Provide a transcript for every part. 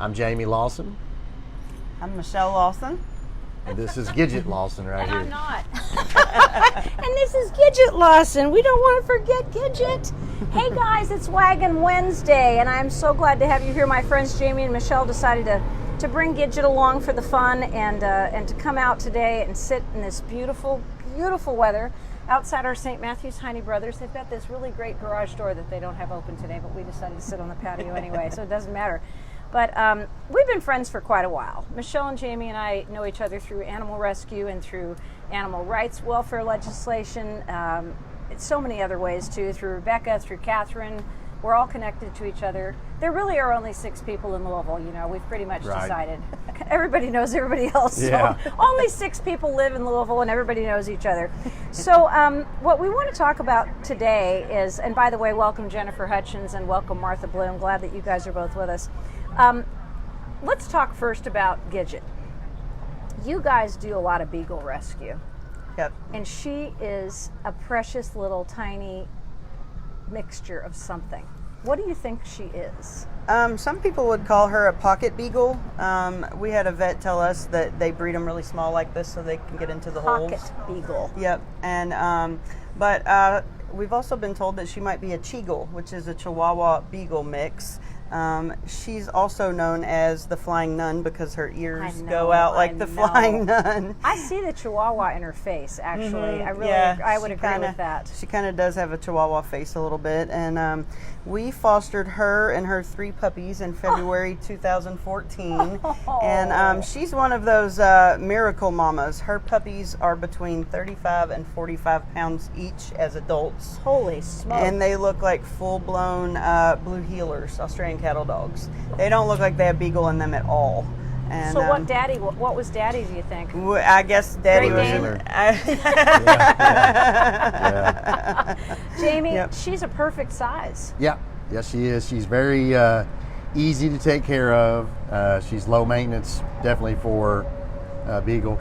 I'm Jamie Lawson. I'm Mychell Lawson. And this is Gidget Lawson right here. I'm not. And this is Gidget Lawson. We don't want to forget Gidget. Hey guys, it's Waggin Wednesday, and I'm so glad to have you here. My friends Jamie and Mychell decided to bring Gidget along for the fun and to come out today and sit in this beautiful, beautiful weather outside our St. Matthew's Heine Brothers. They've got this really great garage door that they don't have open today, but we decided to sit on the patio anyway, so it doesn't matter. But we've been friends for quite a while. Mychell and Jamie and I know each other through animal rescue and through animal rights welfare legislation. So many other ways too, through Rebecca, through Catherine. We're all connected to each other. There really are only 6 people in Louisville, you know, we've pretty much decided. Everybody knows everybody else. Yeah. So only 6 people live in Louisville and everybody knows each other. So what we want to talk about today is, and by the way, welcome Jennifer Hutchins and welcome Martha Bloom. Glad that you guys are both with us. Let's talk first about Gidget. You guys do a lot of Beagle rescue. Yep. And she is a precious little tiny mixture of something. What do you think she is? Some people would call her a pocket beagle. We had a vet tell us that they breed them really small like this so they can get into the holes. Pocket beagle. Yep. And but we've also been told that she might be a Cheagle, which is a Chihuahua Beagle mix. She's also known as the Flying Nun because her ears go out like the Flying Nun. I see the Chihuahua in her face, actually. Mm-hmm. I would agree with that. She kind of does have a Chihuahua face a little bit. And we fostered her and her 3 puppies in February 2014. And she's one of those miracle mamas. Her puppies are between 35 and 45 pounds each as adults. Holy smokes. And they look like full-blown blue heelers, Australian cattle dogs. They don't look like they have Beagle in them at all. And, so what was Daddy, do you think? I guess Daddy was Jamie, yep. She's a perfect size. Yeah, yes she is. She's very easy to take care of. She's low maintenance, definitely for Beagle.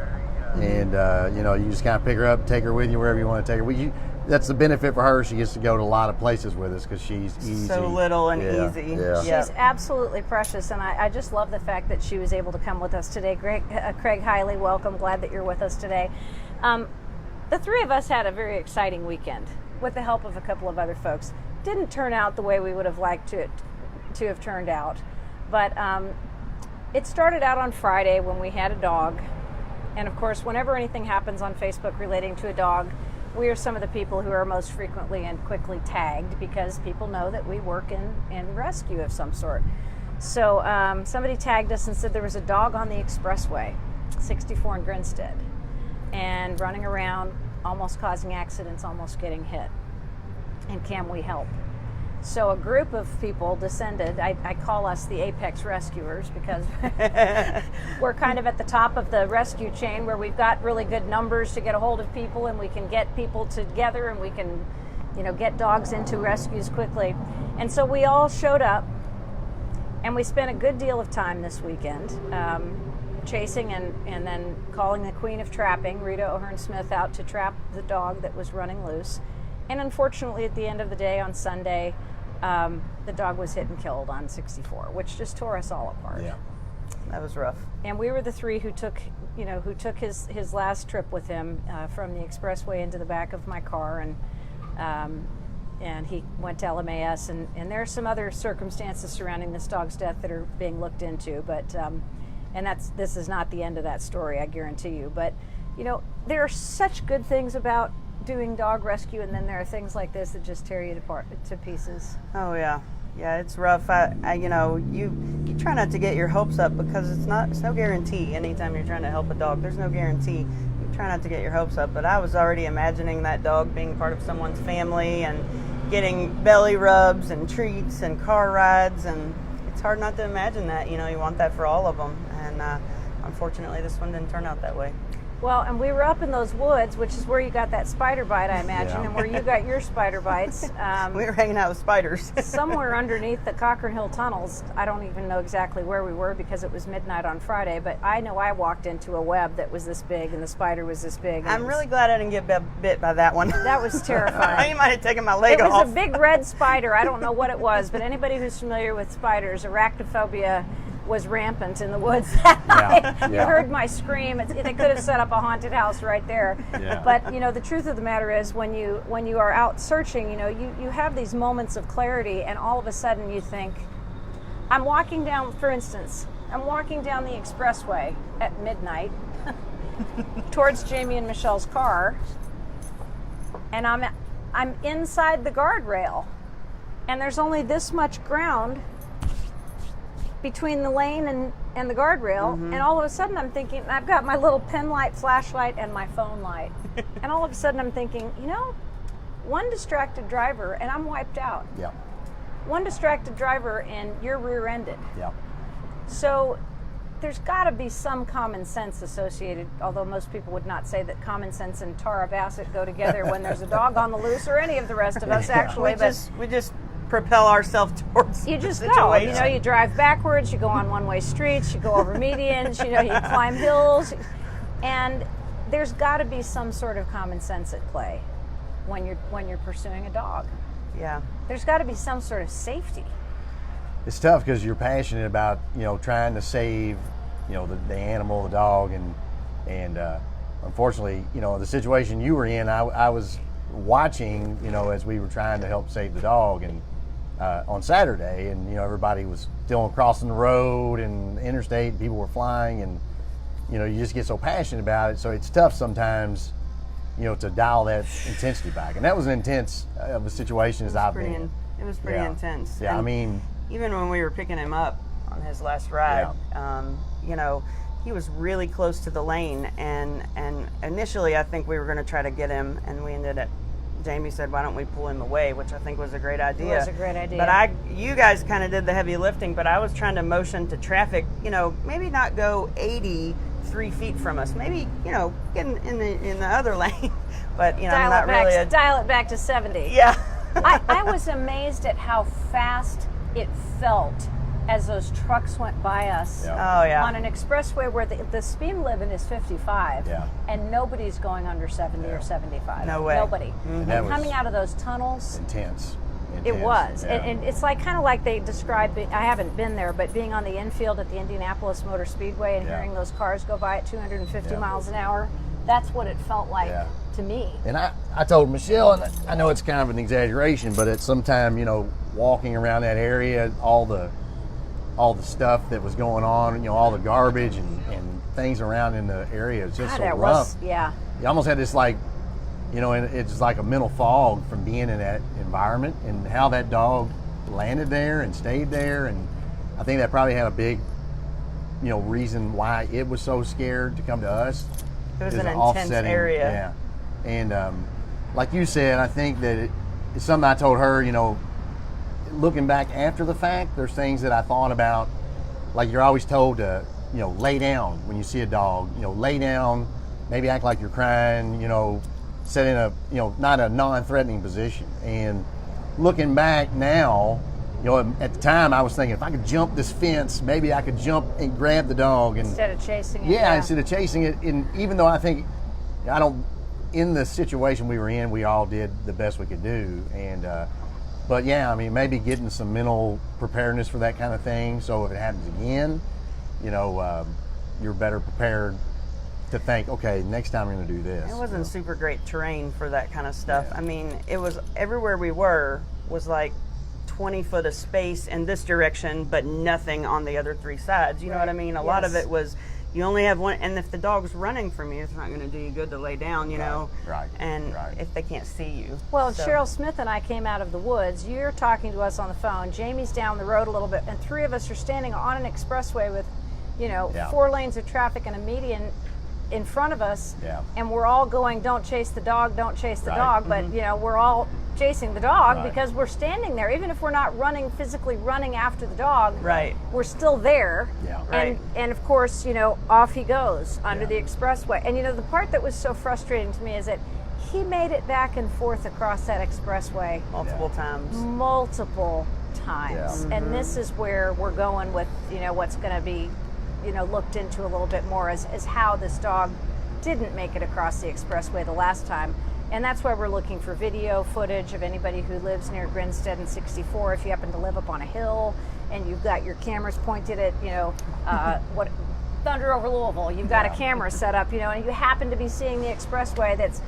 And you know, you just kind of pick her up, take her with you wherever you want to take her. That's the benefit for her. She gets to go to a lot of places with us because she's easy. So little and easy. Yeah. She's absolutely precious, and I just love the fact that she was able to come with us today. Craig Hiley, welcome. Glad that you're with us today. The 3 of us had a very exciting weekend with the help of a couple of other folks. Didn't turn out the way we would have liked to have turned out, but it started out on Friday when we had a dog. And of course, whenever anything happens on Facebook relating to a dog, we are some of the people who are most frequently and quickly tagged because people know that we work in rescue of some sort. So somebody tagged us and said there was a dog on the expressway, 64 in Grinstead, and running around, almost causing accidents, almost getting hit. And can we help? So a group of people descended. I call us the apex rescuers because we're kind of at the top of the rescue chain where we've got really good numbers to get a hold of people, and we can get people together, and we can, you know, get dogs into rescues quickly. And so we all showed up, and we spent a good deal of time this weekend chasing and then calling the queen of trapping, Rita O'Hearn-Smith, out to trap the dog that was running loose. And unfortunately, at the end of the day on Sunday, the dog was hit and killed on 64, which just tore us all apart. Yeah, that was rough. And we were the 3 who took his last trip with him from the expressway into the back of my car, and he went to LMAS. And there are some other circumstances surrounding this dog's death that are being looked into, but this is not the end of that story, I guarantee you. But you know, there are such good things about doing dog rescue, and then there are things like this that just tear you to pieces. Oh yeah, it's rough. You know, you try not to get your hopes up because it's no guarantee. Anytime you're trying to help a dog, there's no guarantee. You try not to get your hopes up. But I was already imagining that dog being part of someone's family and getting belly rubs and treats and car rides, and it's hard not to imagine that. You know, you want that for all of them, and unfortunately, this one didn't turn out that way. Well, and we were up in those woods, which is where you got that spider bite, I imagine, and where you got your spider bites. We were hanging out with spiders. Somewhere underneath the Cochrane Hill tunnels. I don't even know exactly where we were because it was midnight on Friday, but I know I walked into a web that was this big, and the spider was this big. I'm really glad I didn't get bit by that one. That was terrifying. You might have taken my leg off. It was a big red spider. I don't know what it was, but anybody who's familiar with spiders, arachnophobia was rampant in the woods that night. You yeah. heard my scream. They could have set up a haunted house right there. Yeah. But you know, the truth of the matter is, when you are out searching, you know, you have these moments of clarity, and all of a sudden you think, I'm walking down, for instance, I'm walking down the expressway at midnight towards Jamie and Michelle's car, and I'm inside the guardrail, and there's only this much ground between the lane and the guardrail, and all of a sudden I'm thinking, I've got my little pen light, flashlight, and my phone light, and all of a sudden I'm thinking, you know, one distracted driver and I'm wiped out. Yeah. One distracted driver and you're rear-ended. Yeah. So there's got to be some common sense associated, although most people would not say that common sense and Tara Bassett go together when there's a dog on the loose, or any of the rest of us, actually. We just propel ourselves towards You just the go. situation. You know, you drive backwards, you go on one-way streets, you go over medians, you know, you climb hills, and there's got to be some sort of common sense at play when you're pursuing a dog. Yeah. There's got to be some sort of safety. It's tough because you're passionate about, you know, trying to save, you know, the animal, the dog, and unfortunately, you know, the situation you were in, I was watching, you know, as we were trying to help save the dog, and on Saturday, and you know, everybody was still crossing the road and interstate, and people were flying, and you know, you just get so passionate about it, so it's tough sometimes, you know, to dial that intensity back, and that was an intense of a situation as I've been in. It was pretty intense. Yeah, And I mean, even when we were picking him up on his last ride, you know, he was really close to the lane, and initially I think we were going to try to get him, and we ended up, Jamie said, why don't we pull him away, which I think was a great idea. It was a great idea. But you guys kind of did the heavy lifting, but I was trying to motion to traffic, you know, maybe not go 83 feet from us, maybe, you know, get in the other lane, but you know, I'm not really dial it back to 70. Yeah. I was amazed at how fast it felt as those trucks went by us Oh, yeah. on an expressway where the speed limit is 55, and nobody's going under 70 or 75. No way. Nobody. And And coming out of those tunnels, intense. it was. Yeah. And it's like kind of like they described it. I haven't been there, but being on the infield at the Indianapolis Motor Speedway and hearing those cars go by at 250 miles an hour, that's what it felt like to me. And I told Michelle, and I know it's kind of an exaggeration, but at some time, you know, walking around that area, all the stuff that was going on, you know, all the garbage and things around in the area, it's just so rough. You almost had this, like, you know, and it's like a mental fog from being in that environment, and how that dog landed there and stayed there, and I think that probably had a big, you know, reason why it was so scared to come to us. It was an intense area. Yeah, and like you said, I think that it's something I told her, you know, looking back after the fact, there's things that I thought about, like you're always told to, you know, lay down when you see a dog, you know, lay down, maybe act like you're crying, you know, set in a, you know, not a non-threatening position. And looking back now, you know, at the time I was thinking, if I could jump this fence, maybe I could jump and grab the dog. And Instead of chasing it. Yeah, instead of chasing it. And even though I think, in the situation we were in, we all did the best we could do. And, but yeah, I mean, maybe getting some mental preparedness for that kind of thing, so if it happens again, you know, you're better prepared to think, okay, next time we're going to do this. It wasn't super great terrain for that kind of stuff. I mean, it was, everywhere we were was like 20 foot of space in this direction, but nothing on the other three sides. You know what I mean? A lot of it was, you only have one, and if the dog's running from you, it's not going to do you good to lay down, you know? Right. And if they can't see you. Well, Cheryl Smith and I came out of the woods. You're talking to us on the phone. Jamie's down the road a little bit, and three of us are standing on an expressway with, you know, 4 lanes of traffic and a median in front of us, and we're all going, don't chase the dog, don't chase the dog, but you know, we're all chasing the dog because we're standing there. Even if we're not physically running after the dog, we're still there. And of course, you know, off he goes under the expressway. And you know, the part that was so frustrating to me is that he made it back and forth across that expressway multiple times. And this is where we're going with, you know, what's going to be, you know, looked into a little bit more as how this dog didn't make it across the expressway the last time. And that's why we're looking for video footage of anybody who lives near Grinstead and 64. If you happen to live up on a hill and you've got your cameras pointed at, what Thunder over Louisville, you've got a camera set up, and you happen to be seeing the expressway that's,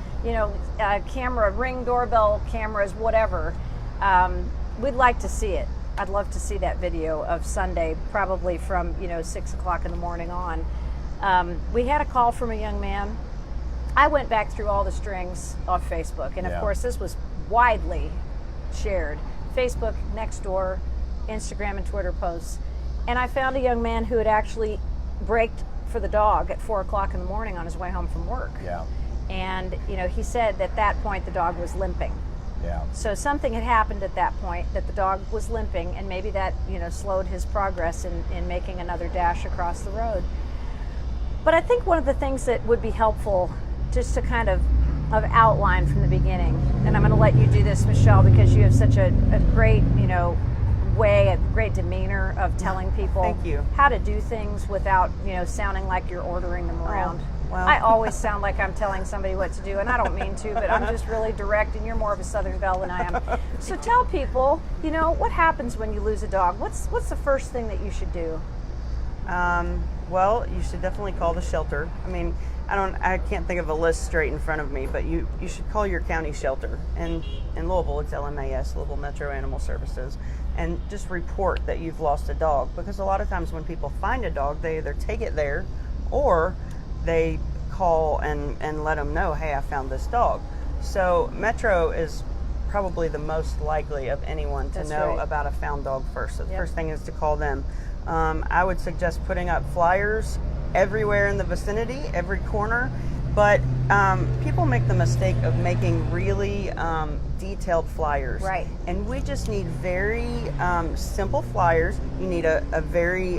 camera, Ring doorbell cameras, whatever. We'd like to see it. I'd love to see that video of Sunday, probably from 6 o'clock in the morning on. We had a call from a young man. I went back through all the strings of Facebook, and of course this was widely shared. Facebook, Nextdoor, Instagram and Twitter posts. And I found a young man who had actually braked for the dog at 4 o'clock in the morning on his way home from work. Yeah. And he said at that point the dog was limping. Yeah. So something had happened at that point that the dog was limping, and maybe that slowed his progress in making another dash across the road. But I think one of the things that would be helpful, just to kind of outline from the beginning, and I'm going to let you do this, Mychell, because you have such a great way, a great demeanor of telling people Thank you. how to do things without sounding like you're ordering them around. Well. I always sound like I'm telling somebody what to do, and I don't mean to, but I'm just really direct, and you're more of a Southern belle than I am. So tell people, what happens when you lose a dog? What's the first thing that you should do? Well, you should definitely call the shelter. I mean, I can't think of a list straight in front of me, but you should call your county shelter. And in Louisville, it's LMAS, Louisville Metro Animal Services, and just report that you've lost a dog. Because a lot of times when people find a dog, they either take it there or they call and let them know, hey, I found this dog. So Metro is probably the most likely of anyone to know about a found dog first. So the first thing is to call them. I would suggest putting up flyers everywhere in the vicinity, every corner, but people make the mistake of making really detailed flyers. Right. And we just need very simple flyers. You need a very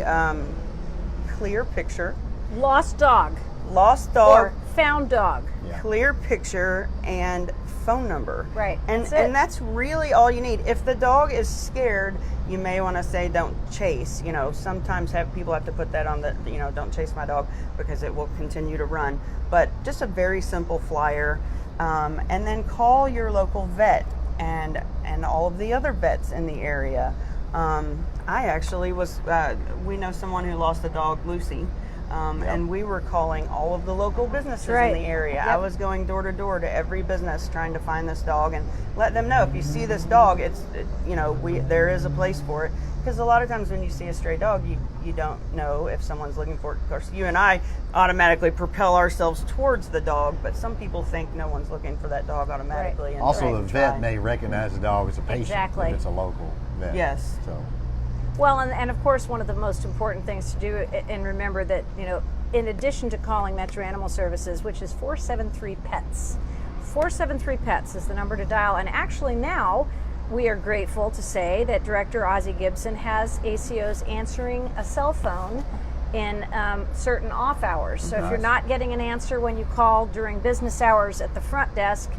clear picture. Lost dog. Or found dog. Clear picture and phone number. Right. And that's really all you need. If the dog is scared, you may want to say don't chase. Sometimes people have to put that on the don't chase my dog, because it will continue to run. But just a very simple flyer, and then call your local vet and all of the other vets in the area. I actually we know someone who lost a dog, Lucy. And we were calling all of the local businesses in the area. Yep. I was going door to door to every business trying to find this dog and let them know, if you see this dog, there is a place for it. Because a lot of times when you see a stray dog, you don't know if someone's looking for it. Of course, you and I automatically propel ourselves towards the dog, but some people think no one's looking for that dog automatically. And Also, the vet may recognize the dog as a patient if it's a local vet. Yes. So. Well, and of course, one of the most important things to do, and remember that, in addition to calling Metro Animal Services, which is 473-PETS, 473-PETS is the number to dial. And actually now, we are grateful to say that Director Ozzie Gibson has ACOs answering a cell phone in certain off hours. So if you're not getting an answer when you call during business hours at the front desk,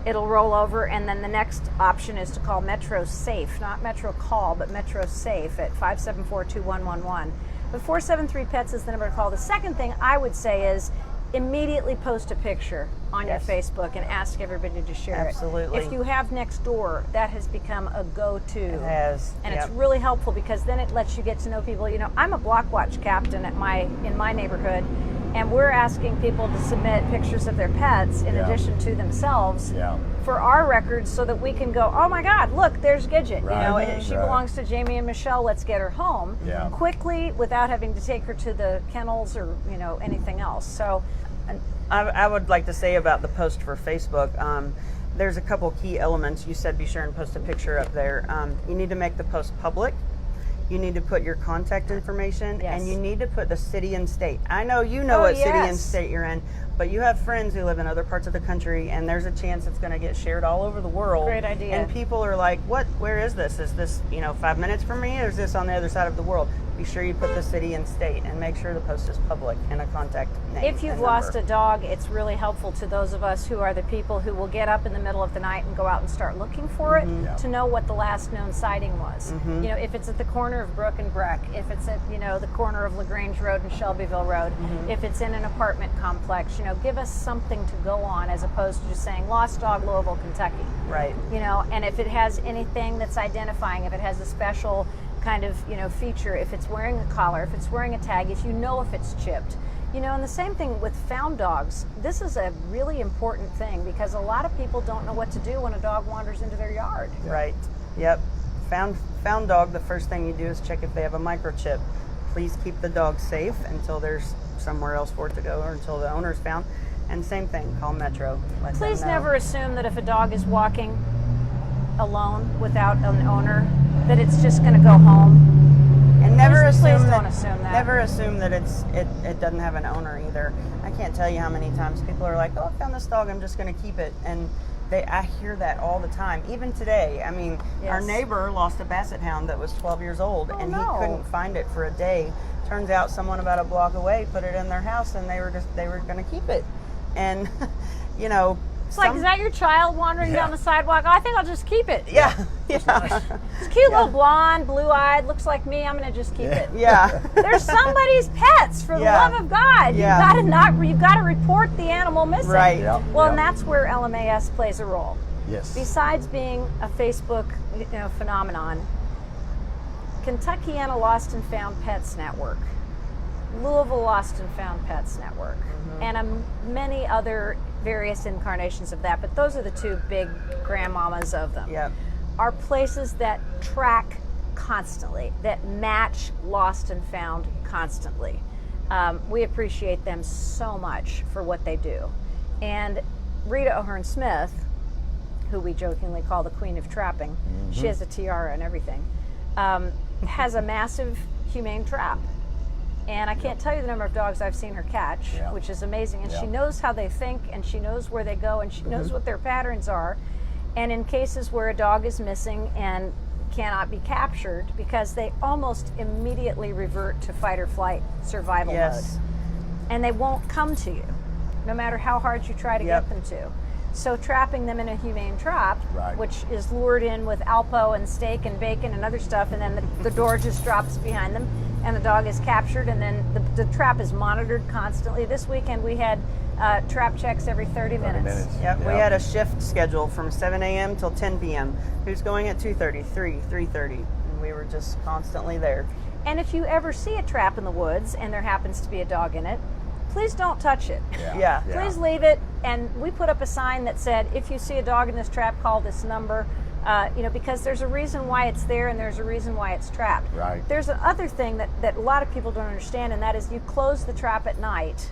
it'll roll over, and then the next option is to call Metro Safe, not Metro Call, but Metro Safe at 574-2111. But 473-PETS is the number to call. The second thing I would say is immediately post a picture on your Facebook and ask everybody to share Absolutely. it. If you have Nextdoor, that has become a go-to. It has. And it's really helpful, because then it lets you get to know people. I'm a block watch captain in my neighborhood, and we're asking people to submit pictures of their pets in addition to themselves for our records, so that we can go, oh my God, look, there's Gidget. She belongs to Jamie and Mychell. Let's get her home quickly without having to take her to the kennels or anything else. So, I would like to say about the post for Facebook. There's a couple key elements. You said be sure and post a picture up there. You need to make the post public. You need to put your contact information, and you need to put the city and state. I know you know what city and state you're in, but you have friends who live in other parts of the country, and there's a chance it's going to get shared all over the world. Great idea. And people are like, where is this? Is this 5 minutes from me, or is this on the other side of the world? be sure you put the city and state, and make sure the post is public and a contact name. If you've lost a dog, it's really helpful to those of us who are the people who will get up in the middle of the night and go out and start looking for it to know what the last known sighting was. You know, if it's at the corner of Brook and Breck, if it's at, you know, the corner of LaGrange Road and Shelbyville Road, if it's in an apartment complex, you know, give us something to go on as opposed to just saying lost dog, Louisville, Kentucky. Right. You know, and if it has anything that's identifying, if it has a special kind of, you know, feature, if it's wearing a collar, if it's wearing a tag, if you know if it's chipped. You know, and the same thing with found dogs. This is a really important thing because a lot of people don't know what to do when a dog wanders into their yard. Right. Yep. Found dog, the first thing you do is check if they have a microchip. Please keep the dog safe until there's somewhere else for it to go or until the owner's found. And same thing, call Metro. Let Please them know. never assume that if a dog is walking alone without an owner, that it's just going to go home. And never Please assume don't assume that. Never assume that it doesn't have an owner either. I can't tell you how many times people are like, "Oh, I found this dog. I'm just going to keep it." And I hear that all the time. Even today, I mean, our neighbor lost a basset hound that was 12 years old, and he couldn't find it for a day. Turns out someone about a block away put it in their house, and they were going to keep it. And you know. It's like, is that your child wandering down the sidewalk? Oh, I think I'll just keep it. Yeah. It's cute little blonde, blue-eyed, looks like me. I'm going to just keep it. Yeah. There's somebody's pets, for the love of God. Yeah. You've got to report the animal missing. Right. Well, and that's where LMAS plays a role. Yes. Besides being a Facebook, you know, phenomenon, Kentuckiana Lost and Found Pets Network, Louisville Lost and Found Pets Network, and many other various incarnations of that, but those are the two big grandmamas of them. Yep. Are places that track constantly, that match lost and found constantly. We appreciate them so much for what they do. And Rita O'Hearn Smith, who we jokingly call the Queen of Trapping, she has a tiara and everything, has a massive humane trap. And I can't tell you the number of dogs I've seen her catch, which is amazing. And she knows how they think, and she knows where they go, and she knows what their patterns are. And in cases where a dog is missing and cannot be captured, because they almost immediately revert to fight or flight survival mode. And they won't come to you, no matter how hard you try to get them to. So trapping them in a humane trap, which is lured in with Alpo and steak and bacon and other stuff, and then the door just drops behind them, and the dog is captured, and then the trap is monitored constantly. This weekend we had trap checks every 30 minutes. Yep, we had a shift schedule from 7 a.m. till 10 p.m. Who's going at 2:30, 3:30, and we were just constantly there. And if you ever see a trap in the woods and there happens to be a dog in it, please don't touch it. Please leave it. And we put up a sign that said, if you see a dog in this trap, call this number. You know, because there's a reason why it's there and there's a reason why it's trapped. There's another thing that a lot of people don't understand, and that is you close the trap at night.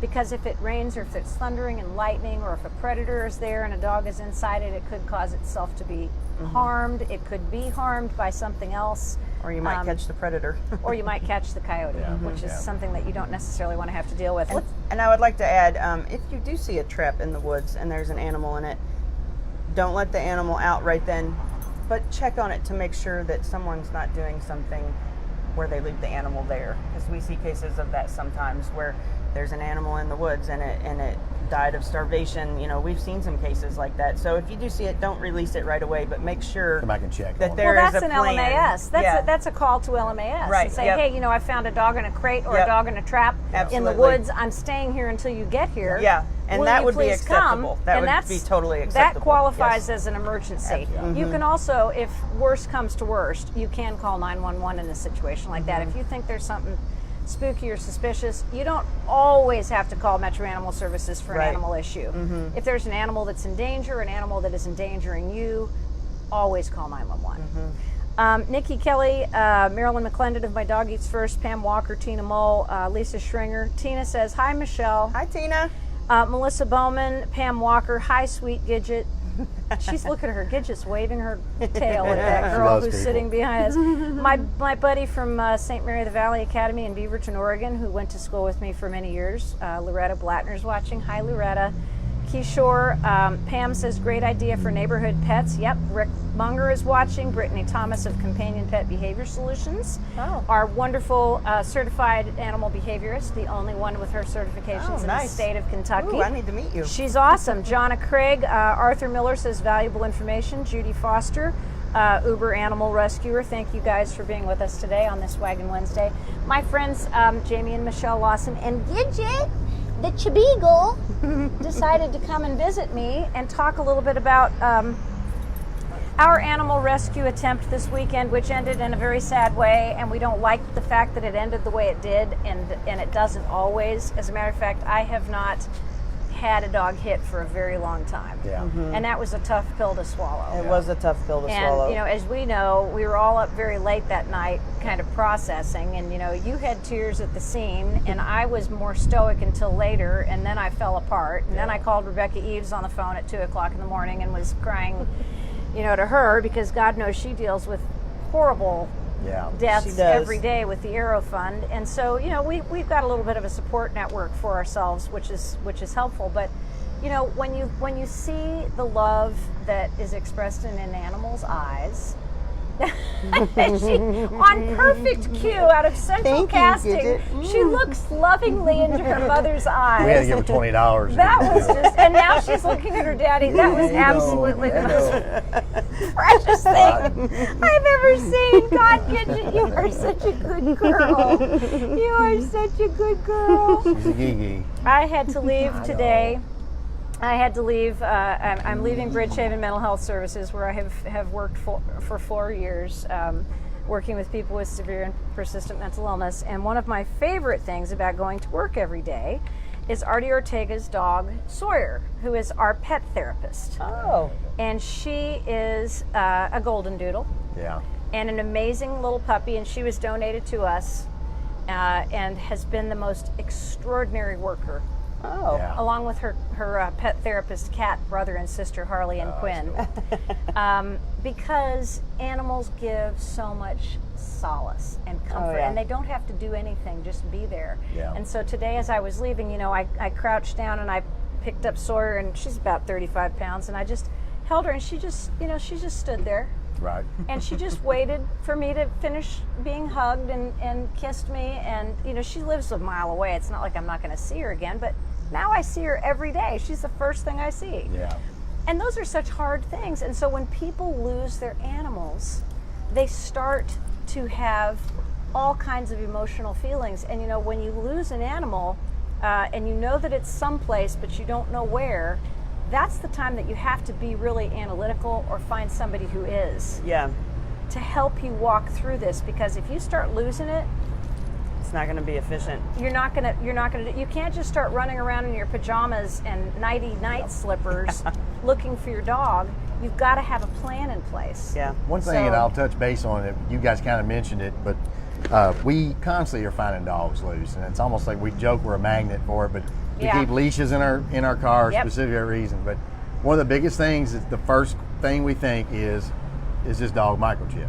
Because if it rains or if it's thundering and lightning or if a predator is there and a dog is inside it, it could cause itself to be harmed. It could be harmed by something else. Or you might catch the predator. Or you might catch the coyote, which is something that you don't necessarily want to have to deal with. And I would like to add, if you do see a trap in the woods and there's an animal in it, don't let the animal out right then, but check on it to make sure that someone's not doing something where they leave the animal there. Because we see cases of that sometimes where there's an animal in the woods and it died of starvation. You know, we've seen some cases like that. So if you do see it, don't release it right away, but make sure I can check that there is a plan. Well, that's an LMAS. That's a call to LMAS. Right. And say, hey, you know, I found a dog in a crate or a dog in a trap in the woods. I'm staying here until you get here. And that would be acceptable. That would be totally acceptable. That qualifies as an emergency. You can also, if worst comes to worst, you can call 911 in a situation like that. If you think there's something spooky or suspicious, you don't always have to call Metro Animal Services for an animal issue. If there's an animal that's in danger, an animal that is endangering you, always call 911. Nikki Kelly, Marilyn McClendon of My Dog Eats First, Pam Walker, Tina Mole, Lisa Schringer. Tina says, hi, Michelle. Hi, Tina. Melissa Bowman, Pam Walker, hi, sweet Gidget. She's looking at her. Gidget's waving her tail at that girl who's sitting behind us. My buddy from St. Mary of the Valley Academy in Beaverton, Oregon, who went to school with me for many years, Loretta Blattner's watching. Hi, Loretta. Keyshore, Pam says, great idea for neighborhood pets. Yep, Rick Munger is watching. Brittany Thomas of Companion Pet Behavior Solutions. Oh. Our wonderful certified animal behaviorist, the only one with her certifications in the state of Kentucky. Ooh, I need to meet you. She's awesome. Jonna Craig, Arthur Miller says, valuable information. Judy Foster, Uber Animal Rescuer. Thank you guys for being with us today on this Waggin Wednesday. My friends, Jamie and Mychell Lawson and Gidget, the Beagle, decided to come and visit me and talk a little bit about our animal rescue attempt this weekend, which ended in a very sad way, and we don't like the fact that it ended the way it did, and it doesn't always. As a matter of fact, I have not had a dog hit for a very long time. Yeah. And that was a tough pill to swallow. It was a tough pill to swallow. And, you know, as we know, we were all up very late that night kind of processing, and, you know, you had tears at the scene, and I was more stoic until later, and then I fell apart, and then I called Rebecca Eves on the phone at 2 o'clock in the morning and was crying, you know, to her, because God knows she deals with horrible deaths every day with the Aero Fund. And so, you know, we've got a little bit of a support network for ourselves, which is helpful. But, you know, when you see the love that is expressed in an animal's eyes, she, on perfect cue out of Central Casting, she looks lovingly into her mother's eyes. We had to give her $20. That was just, and now she's looking at her daddy. That was absolutely the most precious thing I've ever seen. God, Gidget, you are such a good girl. You are such a good girl. She's a gigi. I had to leave today. I had to leave. I'm leaving Bridgehaven Mental Health Services, where I have worked for 4 years, working with people with severe and persistent mental illness. And one of my favorite things about going to work every day is Artie Ortega's dog, Sawyer, who is our pet therapist. Oh. And she is a golden doodle. Yeah. And an amazing little puppy, and she was donated to us and has been the most extraordinary worker. Oh. Yeah. Along with her pet therapist, cat brother and sister, Harley and Quinn. Because animals give so much solace and comfort, and they don't have to do anything, just be there. Yeah. And so today, as I was leaving, you know, I crouched down and I picked up Sawyer, and she's about 35 pounds, and I just held her, and she just stood there. Right. And she just waited for me to finish being hugged and kissed me. And, you know, she lives a mile away. It's not like I'm not going to see her again, but now I see her every day. She's the first thing I see. Yeah. And those are such hard things. And so when people lose their animals, they start to have all kinds of emotional feelings. And, you know, when you lose an animal and you know that it's someplace, but you don't know where, that's the time that you have to be really analytical or find somebody who is. Yeah. To help you walk through this, because if you start losing it, it's not going to be efficient. You're not going to you can't just start running around in your pajamas and night slippers looking for your dog. You've got to have a plan in place. Yeah. One thing that I'll touch base on, it, you guys kind of mentioned it, but we constantly are finding dogs loose, and it's almost like we joke we're a magnet for it, but we keep leashes in our car specific reason. But one of the biggest things is the first thing we think is this dog microchip?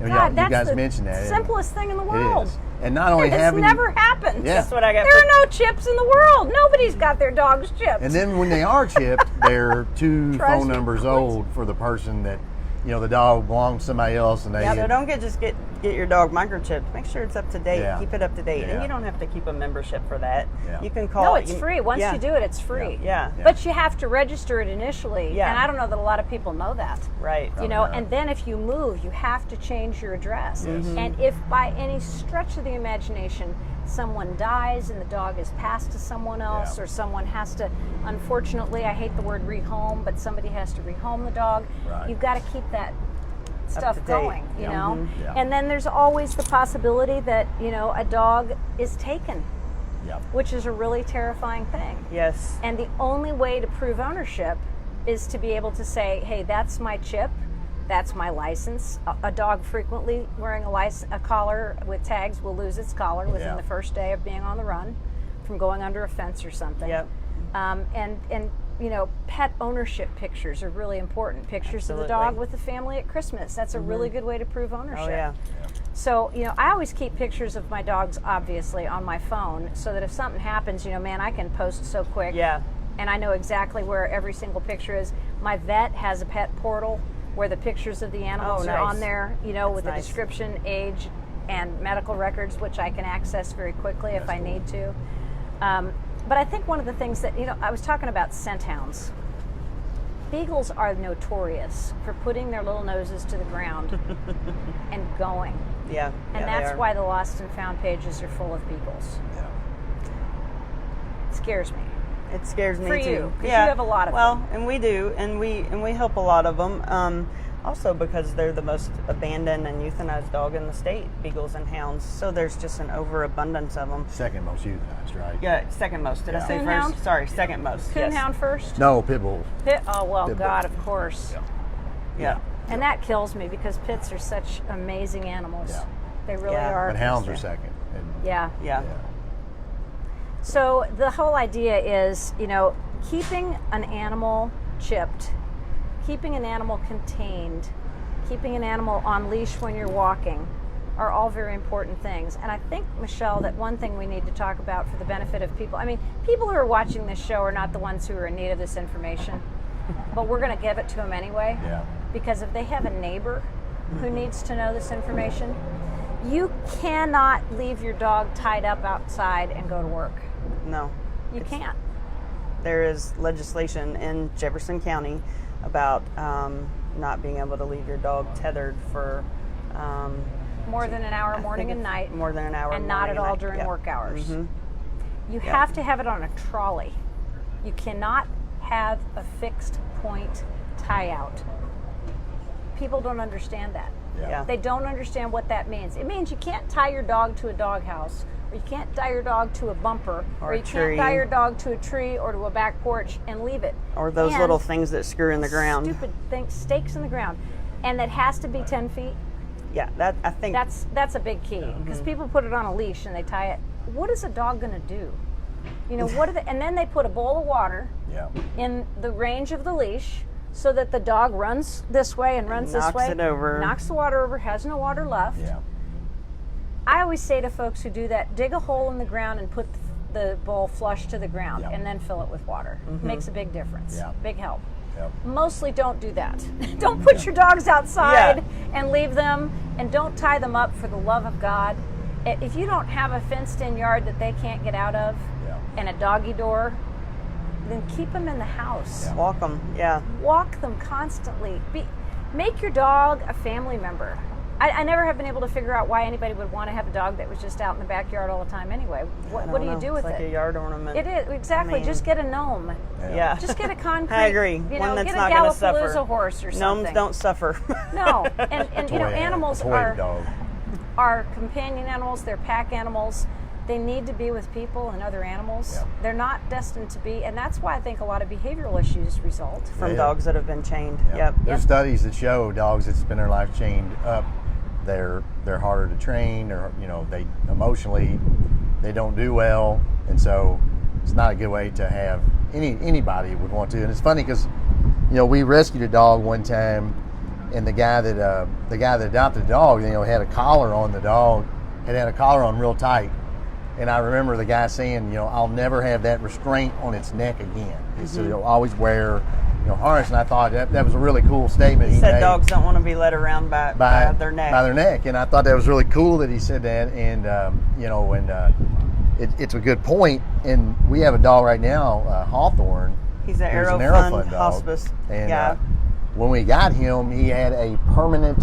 You know, God, you guys mentioned that. Simplest thing in the world. It is. And not only having never happened. Yeah. That's what I got. There are no chips in the world. Nobody's got their dogs chipped. And then when they are chipped, they're 2 phone numbers old for the person that, you know, the dog belongs to somebody else, and they. Yeah, so don't get your dog microchipped. Make sure it's up to date. Yeah. Keep it up to date, Yeah. and you don't have to keep a membership for that. Yeah. You can call. No, it's free. Once you do it, it's free. Yeah. But you have to register it initially. Yeah. And I don't know that a lot of people know that. Right. You know, and then if you move, you have to change your address. And if by any stretch of the imagination someone dies and the dog is passed to someone else, or someone has to, unfortunately, I hate the word rehome, but somebody has to rehome the dog, you've got to keep that stuff going, you know? Yeah. And then there's always the possibility that, you know, a dog is taken, which is a really terrifying thing. Yes. And the only way to prove ownership is to be able to say, hey, that's my chip, that's my license. A dog frequently wearing a collar with tags will lose its collar within the first day of being on the run from going under a fence or something. Yep. And you know, pet ownership pictures are really important. Pictures of the dog with the family at Christmas. That's a really good way to prove ownership. Oh, yeah. So, you know, I always keep pictures of my dogs, obviously, on my phone, so that if something happens, you know, man, I can post so quick. Yeah. and I know exactly where every single picture is. My vet has a pet portal where the pictures of the animals are on there, you know, with the description, age, and medical records, which I can access very quickly if I need to. But I think one of the things that, you know, I was talking about scent hounds. Beagles are notorious for putting their little noses to the ground and going. Yeah. And that's why the lost and found pages are full of beagles. Yeah. It scares me. It scares me For too. you, because you have a lot of them. Well, and we do, and we help a lot of them. Also because they're the most abandoned and euthanized dog in the state, beagles and hounds. So there's just an overabundance of them. Second most euthanized, right? Yeah, second most. Did I say Coonhound? first? Sorry, second most. Coonhound first? No, pit bulls. Oh, well, Pit God, bulls. of course. Yeah. And that kills me because pits are such amazing animals. Yeah. They really Yeah. are. But hounds are second. And, Yeah. Yeah. So the whole idea is, you know, keeping an animal chipped, keeping an animal contained, keeping an animal on leash when you're walking are all very important things. And I think, Mychell, that one thing we need to talk about for the benefit of people, I mean, people who are watching this show are not the ones who are in need of this information, but we're going to give it to them anyway. Yeah. Because if they have a neighbor who needs to know this information, you cannot leave your dog tied up outside and go to work. No. You can't. There is legislation in Jefferson County about not being able to leave your dog tethered for More than an hour morning and night. More than an hour. And not at morning all and night. during Yeah. work hours. Mm-hmm. You have to have it on a trolley. You cannot have a fixed point tie out. People don't understand that. Yeah. They don't understand what that means. It means you can't tie your dog to a doghouse, or you can't tie your dog to a bumper, Or you a can't tree. tie your dog to a tree or to a back porch and leave it. Or those And little things that screw in the ground. Stupid things, stakes in the ground. And that has to be 10 feet. Yeah, that I think That's a big key, because people put it on a leash and they tie it. What is a dog going to do? You know, what are and then they put a bowl of water Yeah. in the range of the leash so that the dog runs this way and runs this way. knocks it over. Knocks the water over, has no water left. Yeah. I always say to folks who do that, dig a hole in the ground and put the bowl flush to the ground Yeah. and then fill it with water. Makes a big difference. Yeah. Big help. Yep. Mostly don't do that. Don't put your dogs outside and leave them, and don't tie them up, for the love of God. If you don't have a fenced-in yard that they can't get out of and a doggy door, then keep them in the house. Yeah. walk them. Yeah. Walk them constantly. Make your dog a family member. I never have been able to figure out why anybody would want to have a dog that was just out in the backyard all the time anyway. What do you do with it's like it? a yard ornament. It is, exactly. I mean, just get a gnome. Yeah. Just get a concrete. I agree. You One know, that's get a not going to Gallapalooza suffer. horse or something. Gnomes don't suffer. No, and you know, animals toy dog. are companion animals. They're pack animals. They need to be with people and other animals. Yeah. They're not destined to be, and that's why I think a lot of behavioral issues result. From Yeah. dogs that have been chained. Yeah. Yep. There's studies that show dogs that spend their life chained up, they're harder to train, or they emotionally they don't do well, and so it's not a good way to have anybody would want to. And it's funny because we rescued a dog one time, and the guy that adopted the dog, had a collar on the dog, had a collar on real tight. And I remember the guy saying, I'll never have that restraint on its neck again. He said, you'll always wear, harness. And I thought that was a really cool statement he He said made. dogs don't want to be led around by their neck. By their neck. And I thought that was really cool that he said that. And, it's a good point. And we have a dog right now, Hawthorne. He's an who's Aerofund dog. hospice And guy. when we got him, he had a permanent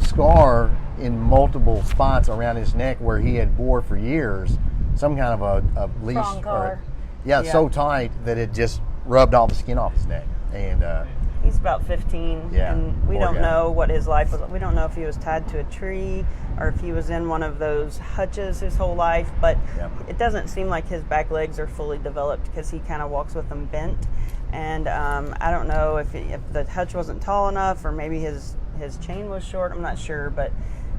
scar in multiple spots around his neck where he had wore for years some kind of a leash. Prong collar. Yeah. So tight that it just rubbed all the skin off his neck. And He's about 15, Yeah, and we poor don't guy. know what his life was. We don't know if he was tied to a tree or if he was in one of those hutches his whole life, but Yeah. it doesn't seem like his back legs are fully developed because he kind of walks with them bent. And I don't know if the hutch wasn't tall enough or maybe his chain was short. I'm not sure, but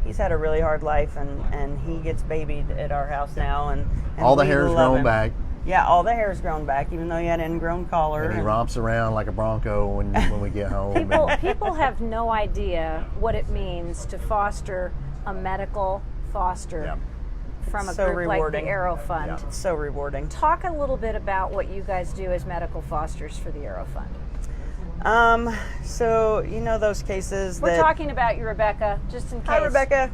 he's had a really hard life, and he gets babied at our house now. And all the we hair's love grown him. back. Yeah, all the hair's grown back, even though he had an ingrown collar. And he romps around like a bronco when we get home. People have no idea what it means to foster a medical foster Yeah. from a So group like the rewarding. Arrow Fund. Yeah. It's so rewarding. Talk a little bit about what you guys do as medical fosters for the Arrow Fund. So those cases We're that talking about you, Rebecca, just in case. Hi, Rebecca.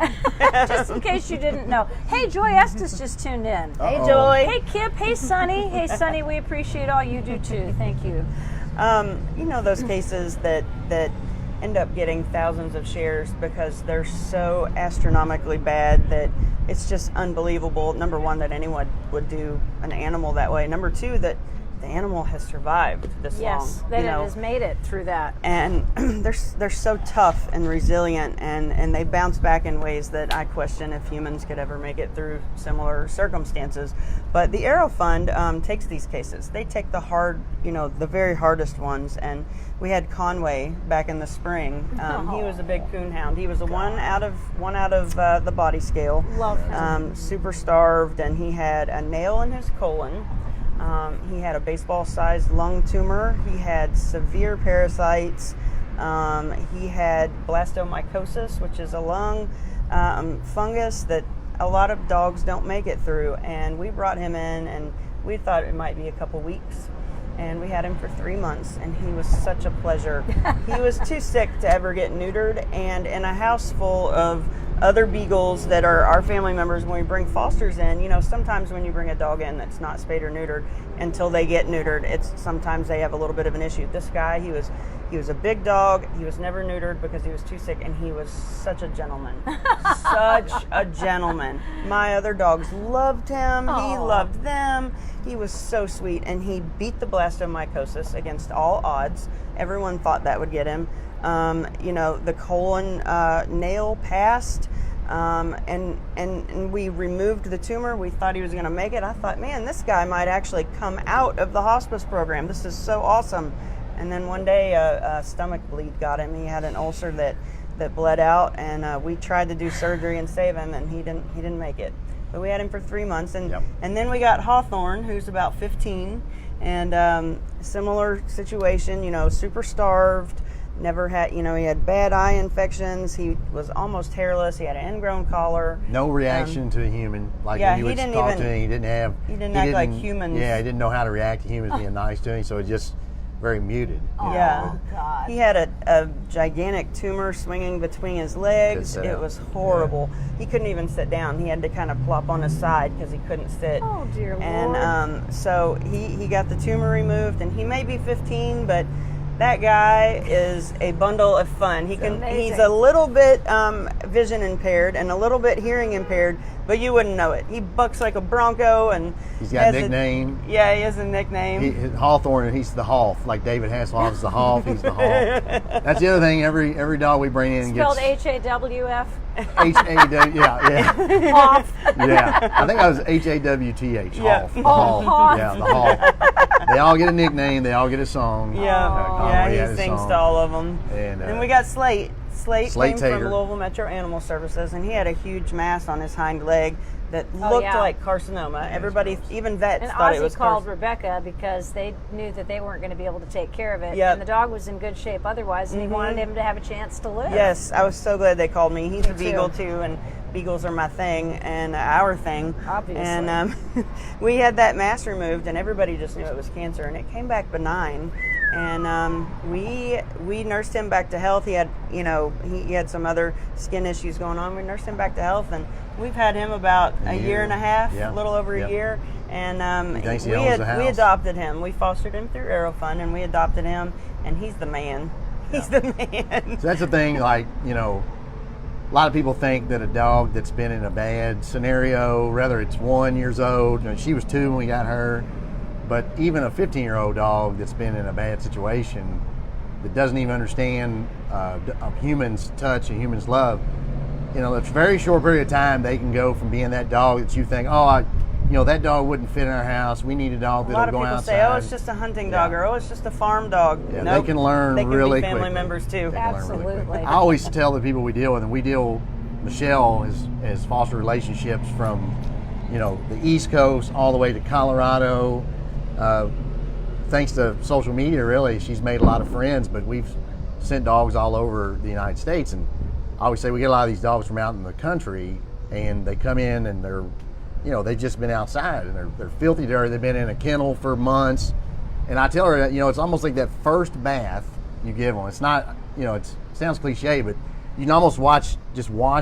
Just in case you didn't know. Hey, Joy Estes just tuned in. Hey, Uh-oh. Joy. Hey, Kip. Hey, Sonny. Hey, Sonny, we appreciate all you do, too. Thank you. Those cases that end up getting thousands of shares because they're so astronomically bad that it's just unbelievable. Number one, that anyone would do an animal that way. Number two, that the animal has survived this long. Yes, that it has made it through that. And they're so tough and resilient, and they bounce back in ways that I question if humans could ever make it through similar circumstances. But the Arrow Fund takes these cases. They take the the very hardest ones. And we had Conway back in the spring. He was a big coonhound. He was a one out of the body scale. Love him. Super starved, and he had a nail in his colon. He had a baseball-sized lung tumor. He had severe parasites. He had blastomycosis, which is a lung fungus that a lot of dogs don't make it through. And we brought him in, and we thought it might be a couple weeks. And we had him for 3 months, and he was such a pleasure. He was too sick to ever get neutered, and in a house full of other beagles that are our family members, when we bring fosters in, sometimes when you bring a dog in that's not spayed or neutered, until they get neutered, sometimes they have a little bit of an issue. This guy, he was a big dog. He was never neutered because he was too sick, and he was such a gentleman. Such a gentleman. My other dogs loved him. Aww. He loved them. He was so sweet, and he beat the blastomycosis against all odds. Everyone thought that would get him. The colon nail passed, and we removed the tumor. We thought he was going to make it. I thought, man, this guy might actually come out of the hospice program. This is so awesome. And then one day, a stomach bleed got him. He had an ulcer that bled out, and we tried to do surgery and save him, and he didn't make it. But we had him for 3 months, and then we got Hawthorne, who's about 15, and similar situation. Super starved. Never had, he had bad eye infections. He was almost hairless. He had an ingrown collar. No reaction to a human. Like yeah, when you would talk to him, he didn't act like humans. Yeah, he didn't know how to react to humans being nice to him, so it just very muted. Yeah. Oh, God. He had a gigantic tumor swinging between his legs. It was horrible. He couldn't even sit down. He had to kind of plop on his side because he couldn't sit. Oh, dear Lord. And so he got the tumor removed, and he may be 15, but that guy is a bundle of fun. He's a little bit vision impaired and a little bit hearing impaired, but you wouldn't know it. He bucks like a bronco, and he's got a nickname. He has a nickname. Hawthorne, he's the Hoff. Like David Hasselhoff is the Hoff. He's the Hoff. That's the other thing. Every dog we bring in Spelled gets HAWF. HAW. Yeah. Hoff. Yeah. I think I was HAWTH. Yeah. Hoff. The Oh, Hoff. Hoff. Yeah, the Hoff. They all get a nickname. They all get a song. Conway had He a sings song. to all of them. And then we got Slate. Slate came Tater. from Louisville Metro Animal Services, and he had a huge mass on his hind leg that looked like carcinoma. Everybody, even vets, And thought it Ozzy was called Rebecca because they knew that they weren't going to be able to take care of it. Yep. And the dog was in good shape otherwise, and he wanted him to have a chance to live. Yes, I was so glad they called me. He's a Beagle too. too, and Beagles are my thing and our thing. Obviously. And we had that mass removed, and everybody just knew it was cancer, and it came back benign. And we nursed him back to health. He had, he had some other skin issues going on. We nursed him back to health, and we've had him about a year and a half, a little over a year. And we adopted him. We fostered him through Arrow Fund, and we adopted him, and he's the man. He's the man. So that's the thing, like, a lot of people think that a dog that's been in a bad scenario, whether it's 1 year old, she was 2 when we got her, but even a 15-year-old dog that's been in a bad situation that doesn't even understand a human's touch and human's love, it's a very short period of time they can go from being that dog that you think, that dog wouldn't fit in our house. We need a dog that'll go outside. A lot of people say, it's just a hunting dog, or it's just a farm dog. Yeah, nope. They can learn really quickly. They can be family members too. Absolutely. I always tell the people we deal with, and we deal, Michelle has fostered relationships from, the East Coast all the way to Colorado. Thanks to social media, really, she's made a lot of friends, but we've sent dogs all over the United States. And I always say we get a lot of these dogs from out in the country, and they come in and they're they've just been outside and they're filthy dirty. They've been in a kennel for months. And I tell her that, it's almost like that first bath you give them. It's not, it sounds cliche, but you can almost wash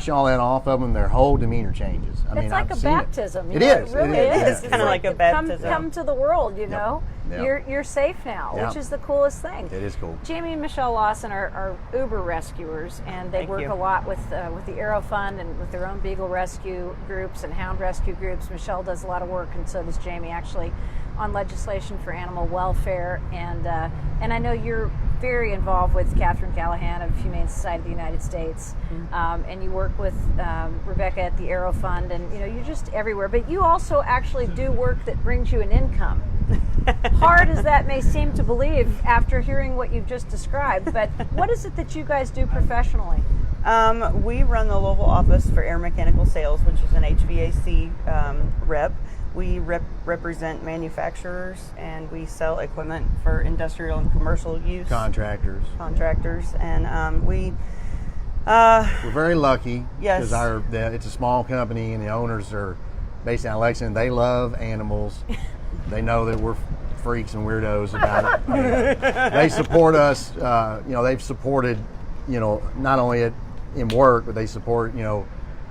all that off of them. Their whole demeanor changes. It's like a baptism. It is. It really is. It's kind of like a baptism. Come to the world, Yep. You're safe now, Yep. which is the coolest thing. It is cool. Jamie and Mychell Lawson are Uber rescuers, and they work a lot with the Aero Fund and with their own Beagle rescue groups and Hound rescue groups. Mychell does a lot of work, and so does Jamie, actually, on legislation for animal welfare. And I know you're very involved with Catherine Callahan of Humane Society of the United States, and you work with Rebecca at the Aero Fund, and you're just everywhere. But you also actually do work that brings you an income. Hard as that may seem to believe after hearing what you've just described, but what is it that you guys do professionally? We run the Louisville office for Air Mechanical Sales, which is an HVAC rep. We represent manufacturers, and we sell equipment for industrial and commercial use. Contractors, and we're very lucky. Yes, because it's a small company, and the owners are based out of Lexington. They love animals. They know that we're freaks and weirdos about it. They support us. They've supported, not only in work, but they support,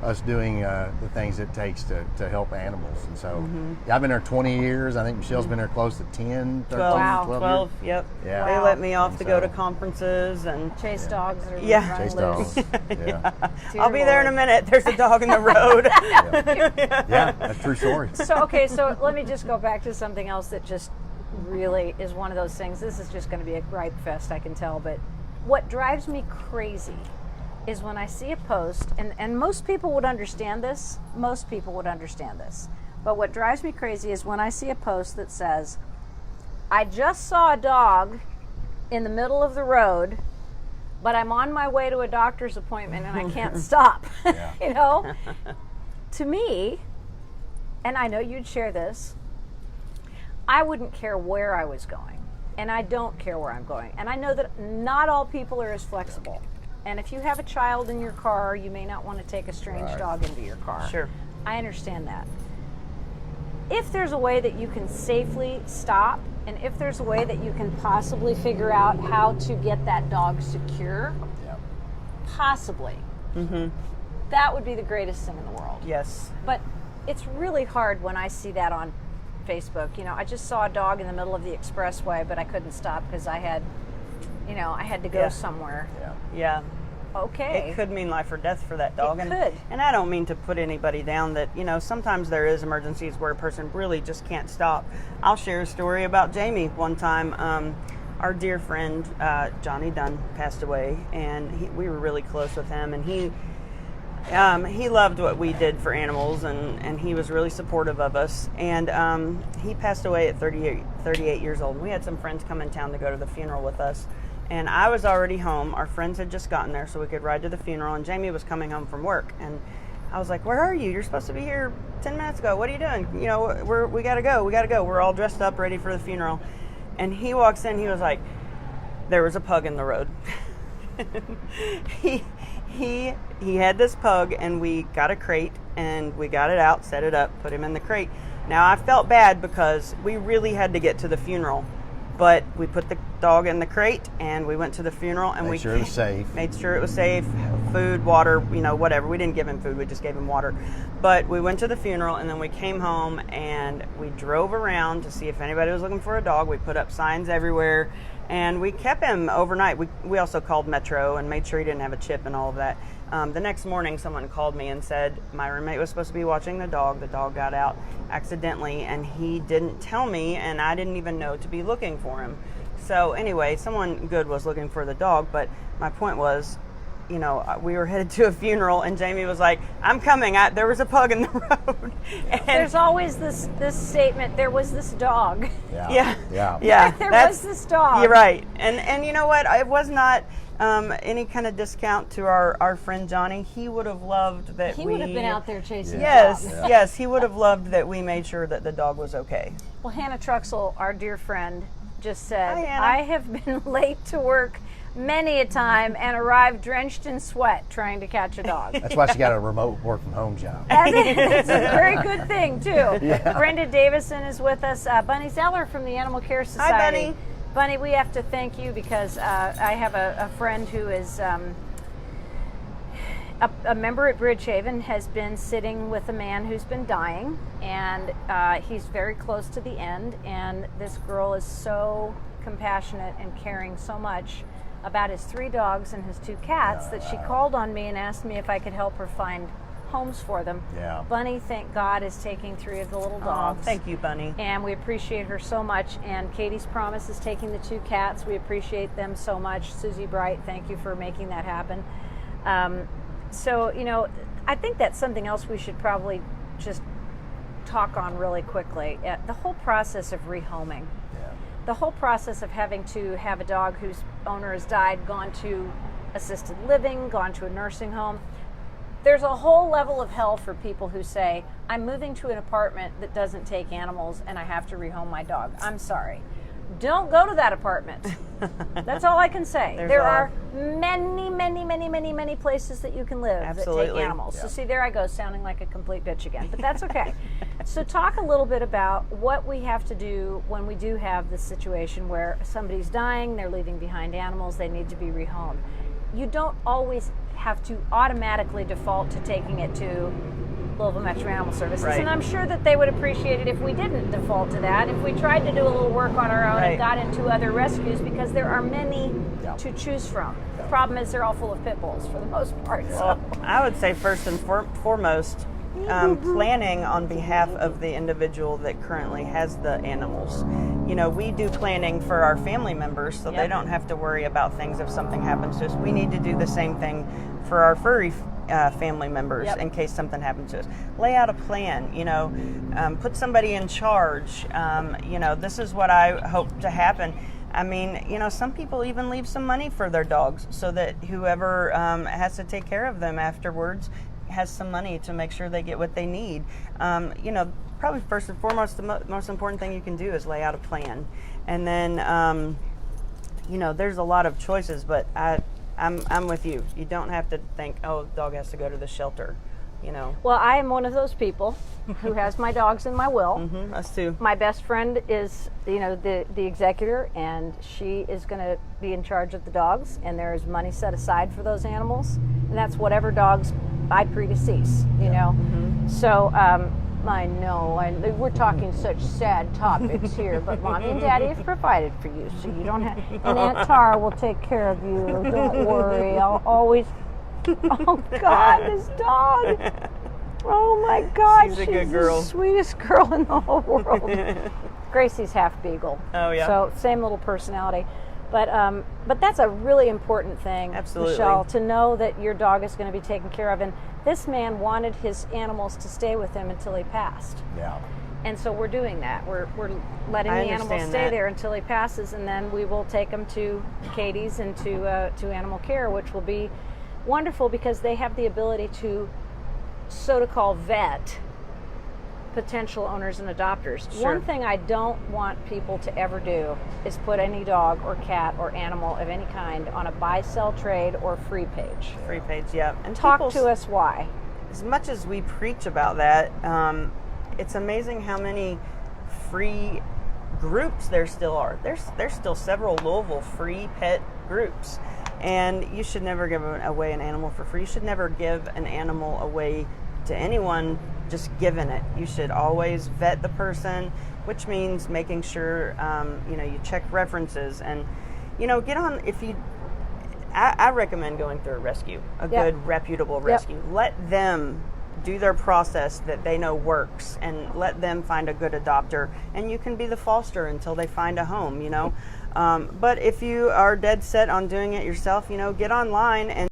us doing the things it takes to help animals. And so I've been there 20 years. I think Michelle's been there close to 10, 13, 12 years. Yep. Yeah. They let me off to go to conconferences and chase dogs or chase loose. dogs. Yeah. I'll be there in a minute. There's a dog in the road. Yeah, that's a true story. So let me just go back to something else that just really is one of those things. This is just going to be a gripe fest, I can tell, but what drives me crazy is when I see a post, and most people would understand this, but what drives me crazy is when I see a post that says, I just saw a dog in the middle of the road, but I'm on my way to a doctor's appointment and I can't stop. Yeah. To me, and I know you'd share this, I wouldn't care where I was going, and I don't care where I'm going, and I know that not all people are as flexible. And if you have a child in your car, you may not want to take a strange dog into your car. Sure. I understand that. If there's a way that you can safely stop, and if there's a way that you can possibly figure out how to get that dog secure, possibly, that would be the greatest thing in the world. Yes. But it's really hard when I see that on Facebook. I just saw a dog in the middle of the expressway, but I couldn't stop because I had to go somewhere. Yeah. Okay. It could mean life or death for that dog. It could. And I don't mean to put anybody down that, sometimes there is emergencies where a person really just can't stop. I'll share a story about Jamie. One time, our dear friend, Johnny Dunn, passed away, and we were really close with him, and he loved what we did for animals, and he was really supportive of us. And he passed away at 38 years old. We had some friends come in town to go to the funeral with us. And I was already home. Our friends had just gotten there so we could ride to the funeral. And Jamie was coming home from work. And I was like, where are you? You're supposed to be here 10 minutes ago. What are you doing? We got to go. We're all dressed up, ready for the funeral. And he walks in. He was like, there was a pug in the road. He had this pug, and we got a crate, and we got it out, set it up, put him in the crate. Now, I felt bad because we really had to get to the funeral. But we put the dog in the crate, and we went to the funeral, and Made sure it was safe. Made sure it was safe, food, water, whatever. We didn't give him food, we just gave him water. But we went to the funeral, and then we came home, and we drove around to see if anybody was looking for a dog. We put up signs everywhere, and we kept him overnight. We also called Metro and made sure he didn't have a chip and all of that. The next morning, someone called me and said, my roommate was supposed to be watching the dog. The dog got out accidentally, and he didn't tell me, and I didn't even know to be looking for him. So anyway, someone good was looking for the dog, but my point was, we were headed to a funeral, and Jamie was like, I'm coming. There was a pug in the road. And there's always this statement, there was this dog. Yeah. There was this dog. You're right. And you know what? It was not any kind of discount to our friend Johnny. He would have loved that he would have been out there chasing Yes, the dog. Yes, he would have loved that we made sure that the dog was okay. Well, Hannah Truxell, our dear friend, just said, Hi, Hannah. I have been late to work many a time and arrive drenched in sweat trying to catch a dog. That's why she got a remote work from home job. That's a very good thing, too. Yeah. Brenda Davison is with us. Bunny Zeller from the Animal Care Society. Hi, Bunny. Bunny, we have to thank you because I have a friend who is a member at Bridgehaven, has been sitting with a man who's been dying, and he's very close to the end, and this girl is so compassionate and caring so much about his 3 dogs and his 2 cats that she called on me and asked me if I could help her find homes for them. Yeah. Bunny, thank God, is taking 3 of the little dogs. Oh, thank you, Bunny. And we appreciate her so much. And Katie's Promise is taking the 2 cats. We appreciate them so much. Susie Bright, thank you for making that happen. So, you know, I think that's something else we should probably just talk on really quickly. The whole process of rehoming. Yeah. The whole process of having to have a dog whose owner has died, gone to assisted living, gone to a nursing home. There's a whole level of hell for people who say, I'm moving to an apartment that doesn't take animals and I have to rehome my dog. I'm sorry. Don't go to that apartment. That's all I can say. There are many places that you can live that take animals. Yeah. So see, there I go, sounding like a complete bitch again, but that's okay. So talk a little bit about what we have to do when we do have this situation where somebody's dying, they're leaving behind animals, they need to be rehomed. You don't always have to automatically default to taking it to Louisville Metro Animal Services. Right. And I'm sure that they would appreciate it if we didn't default to that, if we tried to do a little work on our own and got into other rescues, because there are many to choose from. The problem is they're all full of pit bulls for the most part. So. Well, I would say first and foremost, planning on behalf of the individual that currently has the animals. You know, we do planning for our family members so they don't have to worry about things if something happens to us. We need to do the same thing for our furry family members in case something happens to us. Lay out a plan, you know, put somebody in charge. You know, this is what I hope to happen. I mean, you know, some people even leave some money for their dogs so that whoever has to take care of them afterwards has some money to make sure they get what they need. You know, probably first and foremost, the most important thing you can do is lay out a plan. And then, you know, there's a lot of choices, but I'm with you. You don't have to think, oh, the dog has to go to the shelter, you know. Well, I am one of those people who has my dogs in my will. Us too. My best friend is, you know, the executor, and she is going to be in charge of the dogs, and there is money set aside for those animals, and that's whatever dogs I predecease, you know. So, I know, we're talking such sad topics here, but Mommy and Daddy have provided for you, so you don't have, and Aunt Tara will take care of you, don't worry, I'll always, oh God, this dog, oh my God, she's a good girl. The sweetest girl in the whole world. Gracie's half Beagle. Oh yeah. So, same little personality. But that's a really important thing, absolutely, Michelle, to know that your dog is going to be taken care of. And this man wanted his animals to stay with him until he passed. Yeah. And so we're doing that. We're letting the animals stay there until he passes, and then we will take them to Katie's and to Animal Care, which will be wonderful because they have the ability to so-to-call vet potential owners and adopters. Sure. One thing I don't want people to ever do is put any dog or cat or animal of any kind on a buy, sell, trade or free page. Free page, yeah. And talk to us why. As much as we preach about that, it's amazing how many free groups there still are. There's still several Louisville free pet groups. And you should never give away an animal for free. You should never give an animal away to anyone just given it. You should always vet the person, which means making sure you know, you check references and, you know, get on. I recommend going through a rescue, a good reputable rescue. Let them do their process that they know works, and let them find a good adopter, and you can be the foster until they find a home, you know. But if you are dead set on doing it yourself, you know, get online and